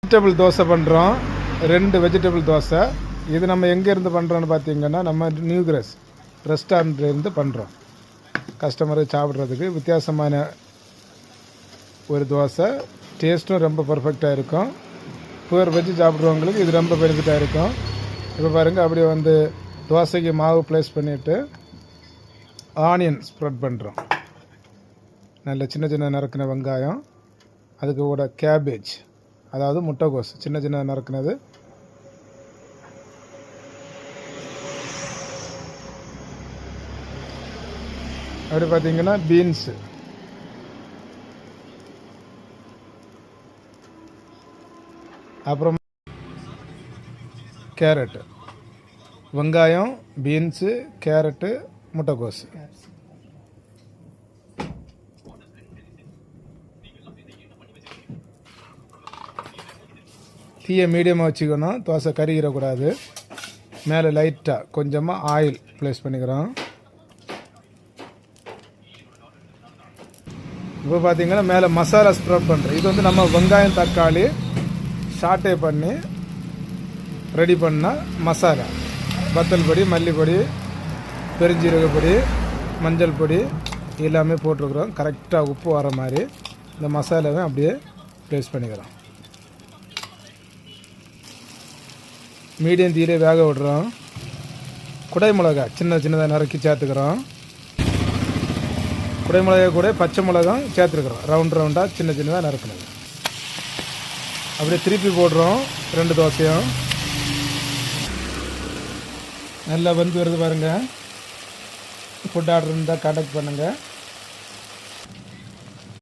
Vegetable dosa பண்ணுறோம். 2 vegetable dosa. இது நம்ம எங்கேருந்து பண்ணுறோன்னு பார்த்தீங்கன்னா நம்ம நியூ கிரேஸ் ரெஸ்டாரண்ட்லேருந்து பண்ணுறோம். கஸ்டமரு சாப்பிட்றதுக்கு வித்தியாசமான ஒரு தோசை. டேஸ்ட்டும் ரொம்ப பர்ஃபெக்டாக இருக்கும். புவர் வெஜ்ஜு சாப்பிட்றவங்களுக்கு இது ரொம்ப பெனிஃபிட்டாக இருக்கும். இப்போ பாருங்கள், அப்படியே வந்து தோசைக்கு மாவு ப்ளேஸ் பண்ணிவிட்டு ஆனியன் ஸ்ப்ரெட் பண்ணுறோம். நல்ல சின்ன சின்ன நறுக்கின வெங்காயம், அதுக்கு கூட கேபேஜ், அதாவது முட்டைகோஸ் சின்ன சின்ன நறுக்கினது, அப்படி பார்த்தீங்கன்னா பீன்ஸு, அப்புறம் கேரட்டு, வெங்காயம், பீன்ஸு, கேரட்டு, முட்டைகோஸ். தீயை மீடியமாக வச்சுக்கணும், தோசை கருகிடக்கூடாது. மேலே லைட்டாக கொஞ்சமாக ஆயில் ப்ளேஸ் பண்ணிக்கிறோம். இப்போ பார்த்தீங்கன்னா மேலே மசாலா ஸ்ப்ரெட் பண்ணுறோம். இது வந்து நம்ம வெங்காயம் தக்காளி சாட்டே பண்ணி ரெடி பண்ண மசாலா. வத்தல் பொடி, மல்லிப்பொடி, பெருஞ்சீரக பொடி, மஞ்சள் பொடி எல்லாமே போட்டிருக்குறோம். கரெக்டாக உப்பு வர மாதிரி இந்த மசாலாவை அப்படியே ப்ளேஸ் பண்ணிக்கிறோம். மீடியம் தீயிலே வேக விடுறோம். குடை மிளகா சின்ன சின்னதாக நறுக்கி சேர்த்துக்கிறோம். குடை மிளகா கூட பச்சை மிளகாய் சேர்த்துருக்குறோம். ரவுண்டாக சின்ன சின்னதாக நறுக்கணும். அப்படியே திருப்பி போடுறோம். 2 தோசையும் நல்லா வந்து வருது பாருங்கள். ஃபுட் ஆர்டர் இருந்தால் கான்டாக்ட் பண்ணுங்கள்.